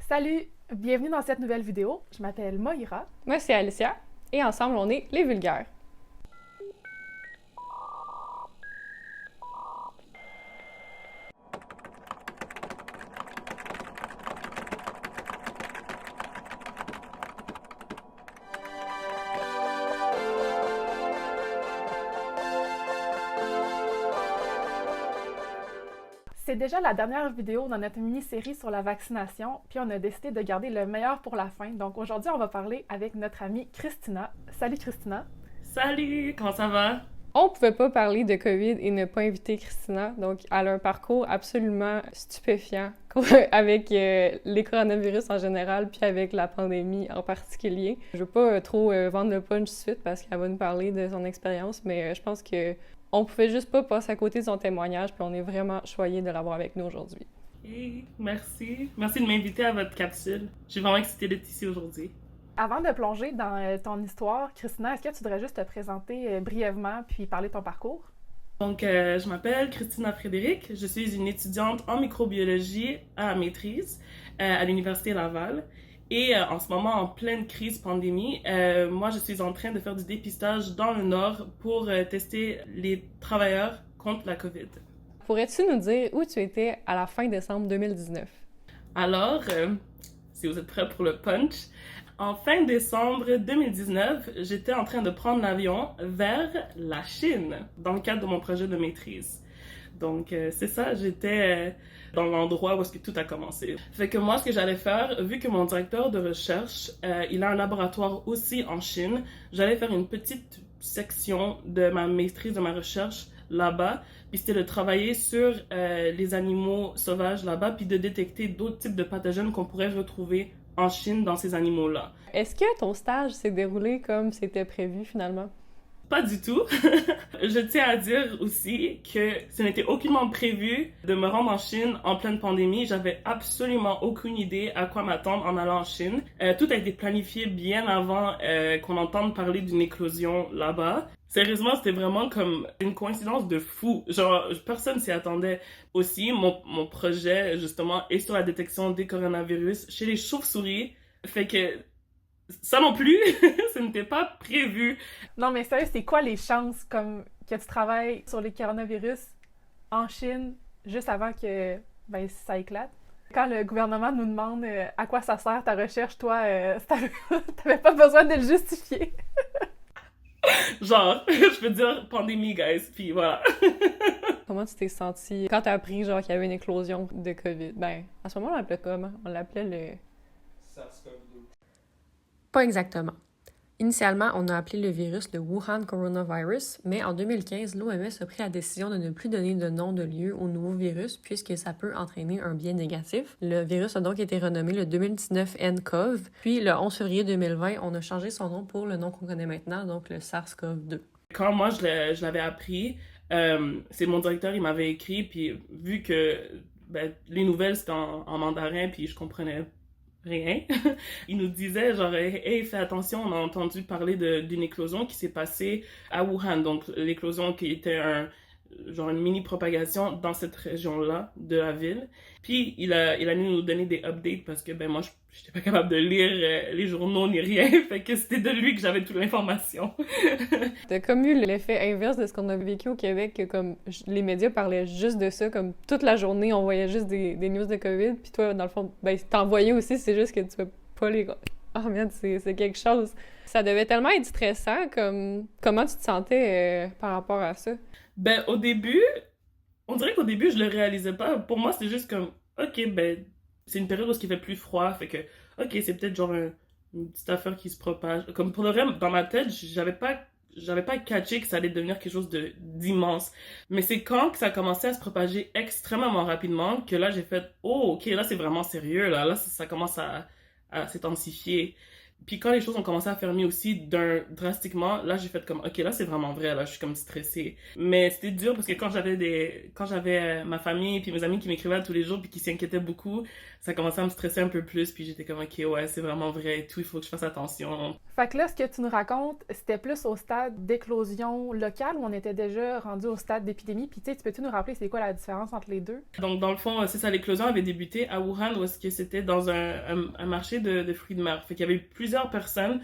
Salut! Bienvenue dans cette nouvelle vidéo. Je m'appelle Moira. Moi, c'est Alicia, et ensemble, on est les vulgaires. C'est déjà la dernière vidéo dans notre mini-série sur la vaccination, puis on a décidé de garder le meilleur pour la fin. Donc aujourd'hui, on va parler avec notre amie Christina. Salut Christina! Salut, comment ça va? On pouvait pas parler de COVID et ne pas inviter Christina, donc elle a un parcours absolument stupéfiant avec les coronavirus en général, puis avec la pandémie en particulier. Je veux pas trop vendre le punch tout de suite parce qu'elle va nous parler de son expérience, mais je pense que on pouvait juste pas passer à côté de son témoignage, puis on est vraiment choyés de l'avoir avec nous aujourd'hui. Hey, merci. Merci de m'inviter à votre capsule. Je suis vraiment excitée d'être ici aujourd'hui. Avant de plonger dans ton histoire, Christina, est-ce que tu voudrais juste te présenter brièvement puis parler de ton parcours? Donc, je m'appelle Christina Frédéric. Je suis une étudiante en microbiologie à maîtrise à l'Université Laval. Et en ce moment, en pleine crise pandémie, moi, je suis en train de faire du dépistage dans le Nord pour tester les travailleurs contre la COVID. Pourrais-tu nous dire où tu étais à la fin décembre 2019? Alors, si vous êtes prêts pour le punch, en fin décembre 2019, j'étais en train de prendre l'avion vers la Chine dans le cadre de mon projet de maîtrise. Donc, c'est ça, j'étais dans l'endroit où est-ce que tout a commencé. Fait que moi, ce que j'allais faire, vu que mon directeur de recherche, il a un laboratoire aussi en Chine, j'allais faire une petite section de ma maîtrise, de ma recherche là-bas, puis c'était de travailler sur les animaux sauvages là-bas, puis de détecter d'autres types de pathogènes qu'on pourrait retrouver en Chine dans ces animaux-là. Est-ce que ton stage s'est déroulé comme c'était prévu finalement? Pas du tout. Je tiens à dire aussi que ce n'était aucunement prévu de me rendre en Chine en pleine pandémie. J'avais absolument aucune idée à quoi m'attendre en allant en Chine. Tout a été planifié bien avant qu'on entende parler d'une éclosion là-bas. Sérieusement, c'était vraiment comme une coïncidence de fou. Genre, personne s'y attendait. Aussi, mon projet, justement, est sur la détection des coronavirus chez les chauves-souris. Fait que ça non plus, ce n'était pas prévu. Non, mais sérieux, c'est quoi les chances comme que tu travailles sur les coronavirus en Chine juste avant que ça éclate? Quand le gouvernement nous demande à quoi ça sert ta recherche, toi, t'avais pas besoin de le justifier. Genre, je peux dire pandémie, guys, puis voilà. Comment tu t'es sentie quand t'as appris genre qu'il y avait une éclosion de COVID? Ben, à ce moment, on l'appelait comment? On l'appelait le... SARS-CoV-2. Pas exactement. Initialement, on a appelé le virus le Wuhan Coronavirus, mais en 2015, l'OMS a pris la décision de ne plus donner de nom de lieu au nouveau virus puisque ça peut entraîner un biais négatif. Le virus a donc été renommé le 2019 nCoV, puis le 11 février 2020, on a changé son nom pour le nom qu'on connaît maintenant, donc le SARS-CoV-2. Quand moi, je l'avais appris, c'est mon directeur, il m'avait écrit, puis vu que les nouvelles, c'était en mandarin, puis je comprenais rien. Il nous disait genre hey, fais attention, on a entendu parler d'une éclosion qui s'est passée à Wuhan, donc l'éclosion qui était genre une mini propagation dans cette région-là de la ville. Puis il a nous donner des updates parce que moi j'étais pas capable de lire les journaux ni rien, fait que c'était de lui que j'avais toute l'information. T'as comme eu l'effet inverse de ce qu'on a vécu au Québec, que comme les médias parlaient juste de ça, comme toute la journée on voyait juste des news de COVID, puis toi dans le fond t'en voyais aussi, c'est juste que tu veux pas les... Oh merde, c'est quelque chose. Ça devait tellement être stressant, comme comment tu te sentais par rapport à ça? Au début, on dirait qu'au début je le réalisais pas. Pour moi c'était juste comme ok, c'est une période où il fait plus froid, fait que ok, c'est peut-être genre une petite affaire qui se propage. Comme pour le vrai, dans ma tête, j'avais pas catché que ça allait devenir quelque chose d'immense. Mais c'est quand que ça a commencé à se propager extrêmement rapidement que là j'ai fait oh ok, là c'est vraiment sérieux, là ça commence à s'intensifier. Puis quand les choses ont commencé à fermer aussi drastiquement, là j'ai fait comme ok, là c'est vraiment vrai, là je suis comme stressée. Mais c'était dur parce que quand j'avais ma famille puis mes amis qui m'écrivaient tous les jours puis qui s'inquiétaient beaucoup, ça commençait à me stresser un peu plus, puis j'étais comme ok, ouais, c'est vraiment vrai et tout, il faut que je fasse attention. Fait que là, ce que tu nous racontes, c'était plus au stade d'éclosion locale ou on était déjà rendu au stade d'épidémie? Puis tu sais, tu peux-tu nous rappeler c'est quoi la différence entre les deux? Donc dans le fond, c'est ça, l'éclosion avait débuté à Wuhan où est-ce que c'était dans un marché de fruits de mer. Fait qu'il y avait plusieurs personnes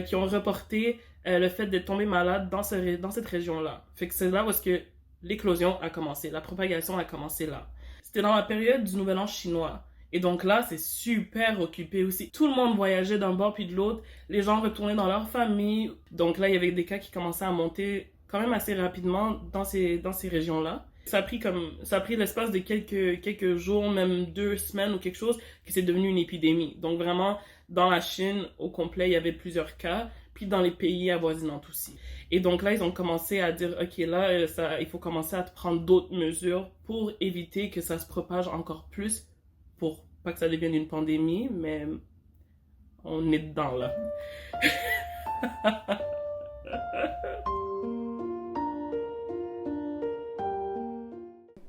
qui ont reporté le fait d'être tombées malades dans cette région-là. Fait que c'est là où est-ce que l'éclosion a commencé, la propagation a commencé là. C'était dans la période du Nouvel An chinois. Et donc là, c'est super occupé aussi. Tout le monde voyageait d'un bord puis de l'autre. Les gens retournaient dans leur famille. Donc là, il y avait des cas qui commençaient à monter quand même assez rapidement dans ces régions-là. Ça a pris l'espace de quelques jours, même 2 semaines ou quelque chose, que c'est devenu une épidémie. Donc vraiment, dans la Chine, au complet, il y avait plusieurs cas, puis dans les pays avoisinants aussi. Et donc là, ils ont commencé à dire, ok, là, il faut commencer à prendre d'autres mesures pour éviter que ça se propage encore plus, pour pas que ça devienne une pandémie, mais on est dedans, là.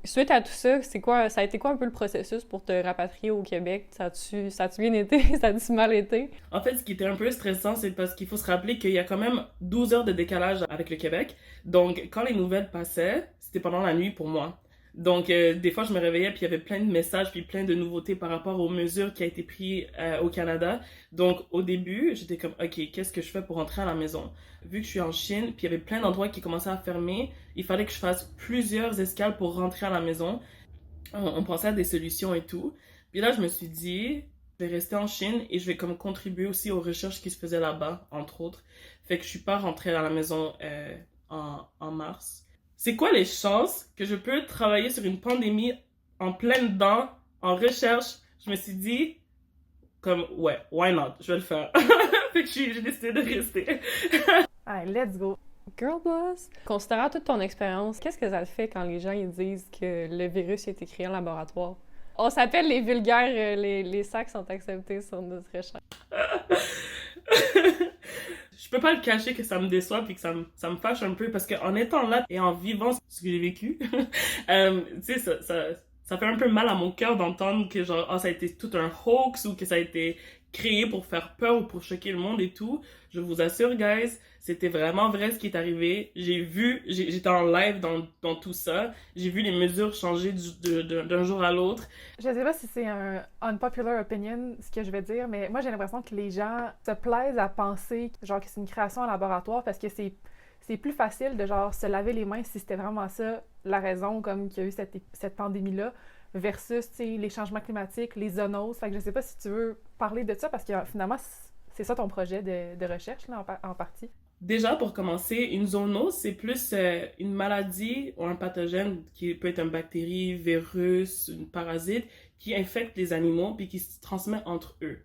Suite à tout ça, ça a été quoi un peu le processus pour te rapatrier au Québec? Ça a-tu bien été? Ça a-tu mal été? En fait, ce qui était un peu stressant, c'est parce qu'il faut se rappeler qu'il y a quand même 12 heures de décalage avec le Québec. Donc, quand les nouvelles passaient, c'était pendant la nuit pour moi. Donc, des fois, je me réveillais, puis il y avait plein de messages, puis plein de nouveautés par rapport aux mesures qui ont été prises au Canada. Donc, au début, j'étais comme, OK, qu'est-ce que je fais pour rentrer à la maison? Vu que je suis en Chine, puis il y avait plein d'endroits qui commençaient à fermer, il fallait que je fasse plusieurs escales pour rentrer à la maison. On pensait à des solutions et tout. Puis là, je me suis dit, je vais rester en Chine et je vais comme contribuer aussi aux recherches qui se faisaient là-bas, entre autres. Fait que je suis pas rentrée à la maison en mars. C'est quoi les chances que je peux travailler sur une pandémie en plein dedans, en recherche? Je me suis dit, comme, ouais, why not? Je vais le faire. Fait que j'ai décidé de rester. Allez, let's go! Girl boss! Considérant toute ton expérience, qu'est-ce que ça te fait quand les gens ils disent que le virus a été créé en laboratoire? On s'appelle les vulgaires, les sacs sont acceptés sur notre recherche. Je peux pas le cacher que ça me déçoit puis que ça me fâche un peu parce qu'en étant là et en vivant ce que j'ai vécu, tu sais, ça fait un peu mal à mon cœur d'entendre que genre, ça a été tout un hoax ou que ça a été créé pour faire peur ou pour choquer le monde et tout. Je vous assure, guys, c'était vraiment vrai ce qui est arrivé. J'étais en live dans tout ça. J'ai vu les mesures changer d'un jour à l'autre. Je sais pas si c'est un unpopular opinion, ce que je vais dire, mais moi j'ai l'impression que les gens se plaisent à penser genre que c'est une création en laboratoire parce que c'est plus facile de genre se laver les mains si c'était vraiment ça la raison comme qu'il y a eu cette pandémie-là versus les changements climatiques, les zoonoses. Fait que je sais pas si tu veux parler de ça parce que finalement c'est ça ton projet de recherche là, en partie. Déjà, pour commencer, une zoonose, c'est plus une maladie ou un pathogène qui peut être une bactérie, virus, une parasite qui infecte les animaux puis qui se transmet entre eux.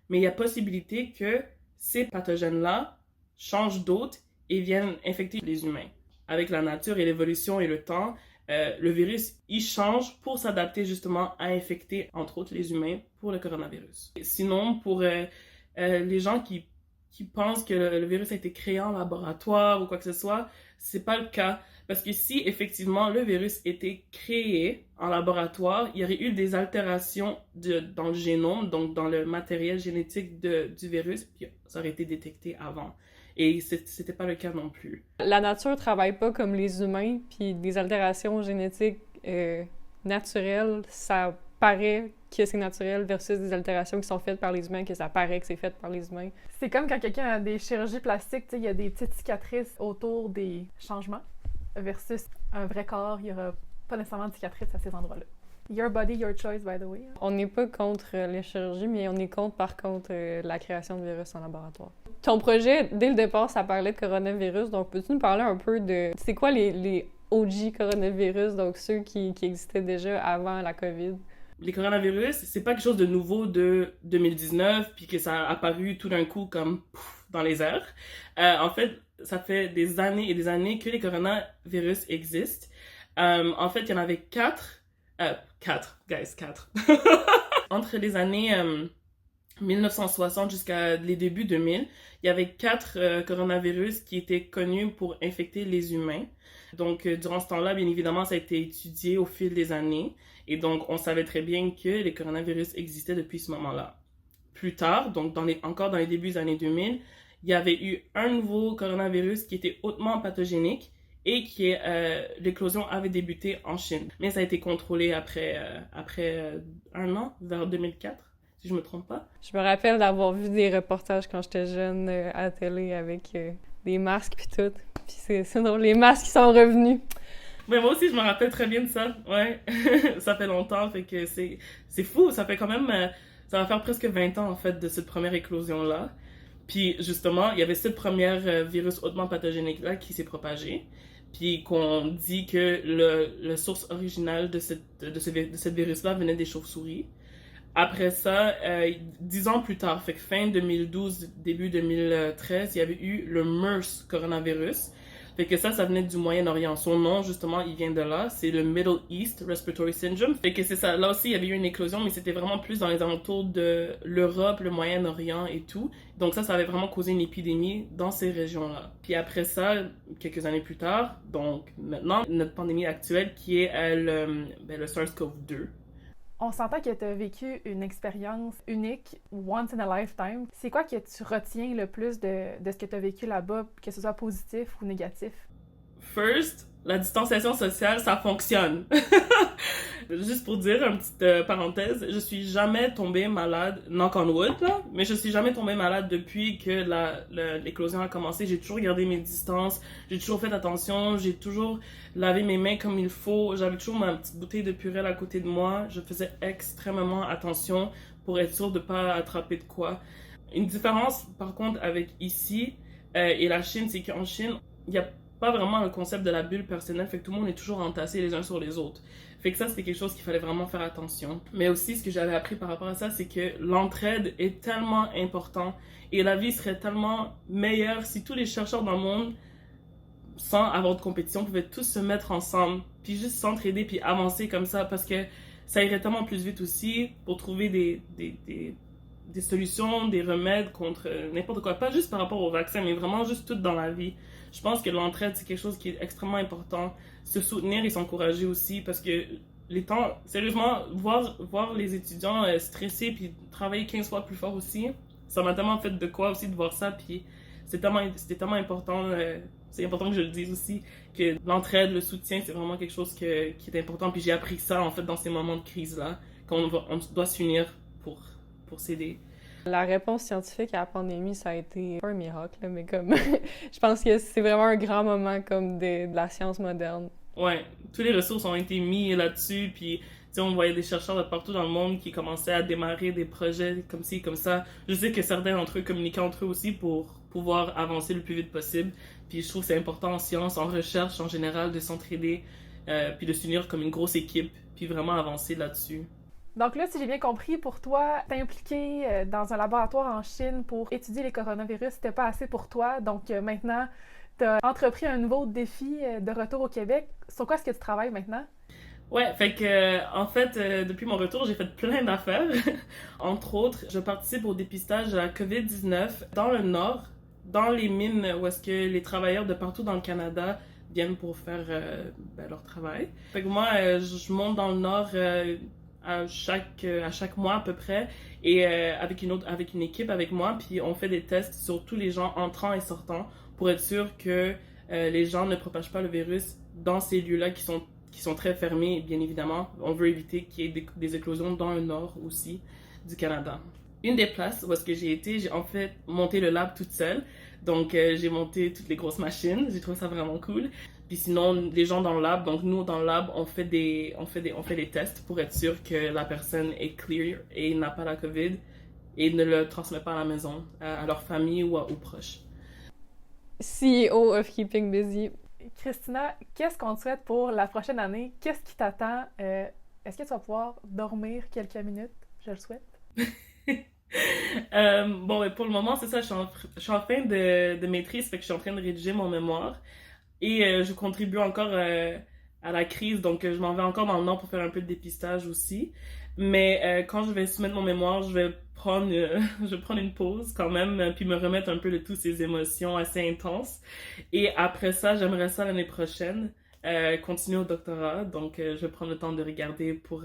Mais il y a possibilité que ces pathogènes-là changent d'hôte et viennent infecter les humains. Avec la nature et l'évolution et le temps, le virus, il change pour s'adapter justement à infecter, entre autres, les humains pour le coronavirus. Sinon, pour les gens qui pensent que le virus a été créé en laboratoire ou quoi que ce soit, c'est pas le cas. Parce que si effectivement le virus était créé en laboratoire, il y aurait eu des altérations dans le génome, donc dans le matériel génétique du virus, puis ça aurait été détecté avant. Et c'était pas le cas non plus. La nature travaille pas comme les humains, puis des altérations génétiques naturelles, ça paraît que c'est naturel versus des altérations qui sont faites par les humains, que ça paraît que c'est fait par les humains. C'est comme quand quelqu'un a des chirurgies plastiques, il y a des petites cicatrices autour des changements versus un vrai corps, il y aura pas nécessairement de cicatrices à ces endroits-là. Your body, your choice, by the way. On n'est pas contre les chirurgies, mais on est contre, par contre, la création de virus en laboratoire. Ton projet, dès le départ, ça parlait de coronavirus, donc peux-tu nous parler un peu de... C'est quoi les OG coronavirus, donc ceux qui existaient déjà avant la COVID? Les coronavirus, c'est pas quelque chose de nouveau de 2019, puis que ça a apparu tout d'un coup comme dans les airs. En fait, ça fait des années et des années que les coronavirus existent. En fait, il y en avait 4. 4. Entre les années 1960 jusqu'à les débuts 2000, il y avait 4 coronavirus qui étaient connus pour infecter les humains. Donc, durant ce temps-là, bien évidemment, ça a été étudié au fil des années. Et donc, on savait très bien que les coronavirus existaient depuis ce moment-là. Plus tard, donc encore dans les débuts des années 2000, il y avait eu un nouveau coronavirus qui était hautement pathogénique et l'éclosion avait débuté en Chine. Mais ça a été contrôlé après un an, vers 2004. Si je me trompe pas. Je me rappelle d'avoir vu des reportages quand j'étais jeune à la télé avec des masques puis tout. Puis c'est drôle, les masques sont revenus. Mais moi aussi, je me rappelle très bien de ça. Ouais, ça fait longtemps, fait que c'est fou. Ça fait quand même, ça va faire presque 20 ans en fait de cette première éclosion-là. Puis justement, il y avait cette première virus hautement pathogénique-là qui s'est propagé. Puis qu'on dit que la source originale de cette virus-là venait des chauves-souris. Après ça, 10 ans plus tard, fait que fin 2012, début 2013, il y avait eu le MERS coronavirus. Fait que ça venait du Moyen-Orient. Son nom, justement, il vient de là. C'est le Middle East Respiratory Syndrome. Fait que c'est ça. Là aussi, il y avait eu une éclosion, mais c'était vraiment plus dans les alentours de l'Europe, le Moyen-Orient et tout. Donc ça avait vraiment causé une épidémie dans ces régions-là. Puis après ça, quelques années plus tard, donc maintenant, notre pandémie actuelle qui est le SARS-CoV-2. On s'entend que tu as vécu une expérience unique, once in a lifetime. C'est quoi que tu retiens le plus de ce que tu as vécu là-bas, que ce soit positif ou négatif? First, la distanciation sociale, ça fonctionne. Juste pour dire, une petite parenthèse, je suis jamais tombée malade, knock on wood, là, mais je suis jamais tombée malade depuis que l'éclosion a commencé. J'ai toujours gardé mes distances, j'ai toujours fait attention, j'ai toujours lavé mes mains comme il faut, j'avais toujours ma petite bouteille de Purell à côté de moi, je faisais extrêmement attention pour être sûre de pas attraper de quoi. Une différence, par contre, avec ici et la Chine, c'est qu'en Chine, il y a pas vraiment le concept de la bulle personnelle, fait que tout le monde est toujours entassé les uns sur les autres. Fait que ça, c'était quelque chose qu'il fallait vraiment faire attention. Mais aussi, ce que j'avais appris par rapport à ça, c'est que l'entraide est tellement important et la vie serait tellement meilleure si tous les chercheurs dans le monde, sans avoir de compétition, pouvaient tous se mettre ensemble, puis juste s'entraider, puis avancer comme ça, parce que ça irait tellement plus vite aussi pour trouver des solutions, des remèdes contre n'importe quoi. Pas juste par rapport au vaccin, mais vraiment juste tout dans la vie. Je pense que l'entraide, c'est quelque chose qui est extrêmement important. Se soutenir et s'encourager aussi, parce que sérieusement, voir les étudiants stressés puis travailler 15 fois plus fort aussi, ça m'a tellement fait de quoi aussi de voir ça, puis c'était tellement important, c'est important que je le dise aussi, que l'entraide, le soutien, c'est vraiment quelque chose qui est important, puis j'ai appris ça en fait dans ces moments de crise-là, qu'on doit s'unir pour s'aider. La réponse scientifique à la pandémie, ça a été pas un miracle, là, mais comme je pense que c'est vraiment un grand moment comme de la science moderne. Ouais, toutes les ressources ont été mises là-dessus, puis on voyait des chercheurs de partout dans le monde qui commençaient à démarrer des projets comme ci, comme ça. Je sais que certains d'entre eux communiquaient entre eux aussi pour pouvoir avancer le plus vite possible. Puis je trouve que c'est important en science, en recherche en général, de s'entraider, puis de s'unir comme une grosse équipe, puis vraiment avancer là-dessus. Donc là, si j'ai bien compris, pour toi, t'impliquer dans un laboratoire en Chine pour étudier les coronavirus, c'était pas assez pour toi. Donc maintenant, t'as entrepris un nouveau défi de retour au Québec. Sur quoi est-ce que tu travailles maintenant? Ouais, fait que en fait, depuis mon retour, j'ai fait plein d'affaires. Entre autres, je participe au dépistage de la COVID-19 dans le Nord, dans les mines où est-ce que les travailleurs de partout dans le Canada viennent pour faire leur travail. Fait que moi, je monte dans le Nord à chaque mois à peu près, et avec une équipe avec moi, puis on fait des tests sur tous les gens entrant et sortant pour être sûr que les gens ne propagent pas le virus dans ces lieux-là qui sont très fermés, bien évidemment. On veut éviter qu'il y ait des éclosions dans le nord aussi du Canada. Une des places où est-ce que j'ai été, j'ai en fait monté le lab toute seule. Donc j'ai monté toutes les grosses machines, j'ai trouvé ça vraiment cool. Puis sinon, les gens dans le lab, donc nous dans le lab, on fait des tests pour être sûr que la personne est clear et n'a pas la COVID et ne le transmet pas à la maison, à leur famille ou aux proches. CEO of Keeping Busy. Christina, qu'est-ce qu'on te souhaite pour la prochaine année? Qu'est-ce qui t'attend? Est-ce que tu vas pouvoir dormir quelques minutes? Je le souhaite. Bon, pour le moment, c'est ça, je suis en fin de maîtrise, fait que je suis en train de rédiger mon mémoire. Et je contribue encore à la crise, donc je m'en vais encore dans le Nord pour faire un peu de dépistage aussi. Mais quand je vais soumettre mon mémoire, je vais prendre une pause quand même, puis me remettre un peu de toutes ces émotions assez intenses. Et après ça, j'aimerais ça l'année prochaine, continuer au doctorat. Donc, je vais prendre le temps de regarder pour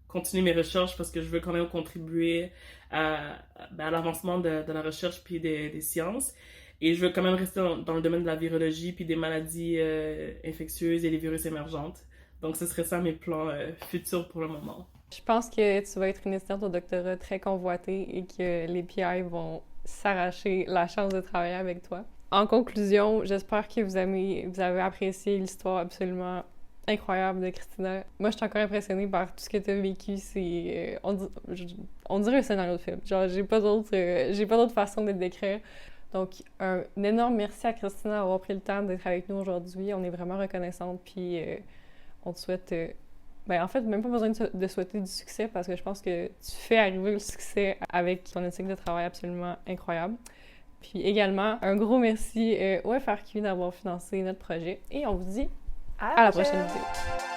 continuer mes recherches parce que je veux quand même contribuer à l'avancement de la recherche puis des sciences. Et je veux quand même rester dans le domaine de la virologie puis des maladies infectieuses et des virus émergentes. Donc, ce serait ça mes plans futurs pour le moment. Je pense que tu vas être une étudiante au doctorat très convoitée et que les PI vont s'arracher la chance de travailler avec toi. En conclusion, j'espère que vous avez apprécié l'histoire absolument incroyable de Christina. Moi, je suis encore impressionnée par tout ce que tu as vécu. On dirait un scénario de film. Genre, j'ai pas d'autre façon de le décrire. Donc, un énorme merci à Christina d'avoir pris le temps d'être avec nous aujourd'hui. On est vraiment reconnaissante, puis on te souhaite... en fait, même pas besoin de souhaiter du succès parce que je pense que tu fais arriver le succès avec ton éthique de travail absolument incroyable. Puis également, un gros merci au FRQ d'avoir financé notre projet et on vous dit à la prochaine vidéo.